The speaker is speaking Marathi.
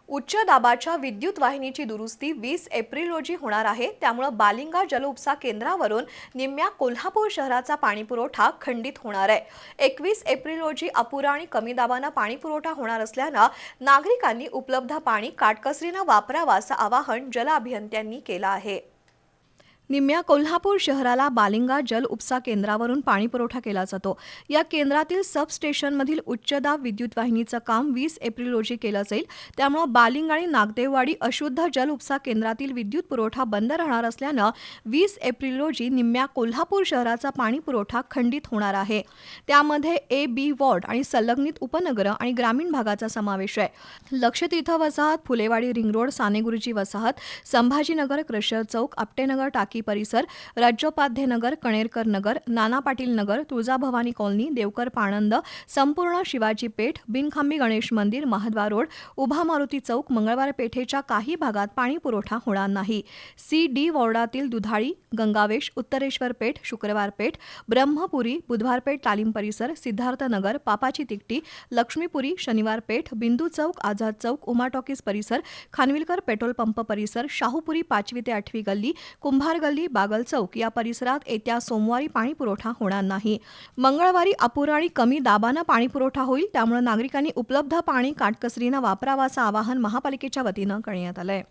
उच्च दाबाच्या विद्युत वाहिनीची दुरुस्ती 20 एप्रिल रोजी होणार आहे। त्यामुळे बालिंगा जलउपसा केंद्रावरून निम्म्या कोल्हापूर शहराचा पाणीपुरवठा खंडित होणार आहे। 21 एप्रिल रोजी अपुरा आणि कमी दाबाने पाणीपुरवठा होणार असल्याने नागरिकांनी उपलब्ध पाणी काटकसरीने वापरावे असे आवाहन जल अभियंत्यांनी केले आहे। निम्म्या कोल्हापूर शहराला बालिंगा जल उपसा केंद्रावरून पाणीपुरवठा केला जातो। या केंद्रातील सब स्टेशनमधील उच्च दाब विद्युत वाहिनीचे काम 20 एप्रिल रोजी केले जाईल। त्यामुळे बालिंग आणि नागदेववाडी अशुद्ध जल उपसा केंद्रातील विद्युत पुरवठा बंद राहणार असल्याने 20 एप्रिल रोजी निम्म्या कोल्हापूर शहराचा पाणीपुरवठा खंडित होणार आहे। त्यामध्ये ए बी वॉर्ड आणि संलग्नित उपनगर आणि ग्रामीण भागाचा समावेश आहे। लक्षतीर्थ वसाहत, फुलेवाडी रिंग रोड, सानेगुरुजी वसाहत, संभाजीनगर, क्रशर चौक, आपटेनगर टाकी परिसर, राज्योपाध्ये नगर, कणेरकर नगर, नाना पाटील नगर, तुळजाभवानी कॉलनी, देवकर पाणंद, संपूर्ण शिवाजी पेठ, बिनखांबी गणेश मंदिर, महाद्वार रोड, उभा मारुती चौक, मंगळवार पेठेच्या काही भागात पाणी पुरवठा होणार नाही। सी डी वॉर्डातील दुधाळी, गंगावेश, उत्तरेश्वर पेठ, शुक्रवार पेठ, ब्रह्मपुरी, बुधवार पेठ तालीम परिसर, सिद्धार्थ नगर, पापाची तिकटी, लक्ष्मीपुरी, शनिवार पेठ, बिंदू चौक, आझाद चौक, उमा टॉकीज परिसर, खानविलकर पेट्रोल पंप परिसर, शाहूपुरी 5वी ते 8वी गल्ली, कुंभार गल्ली, बागल चौक या परिसरात येत्या सोमवारी पाणी पुरवठा होणार नाही। मंगळवारी अपुरा आणि कमी दाबाने पाणी पुरवठा होईल। त्यामुळे नागरिकांनी उपलब्ध पाणी काटकसरीने वापरावे असे आवाहन महापालिकेच्या वतीने करण्यात आले आहे।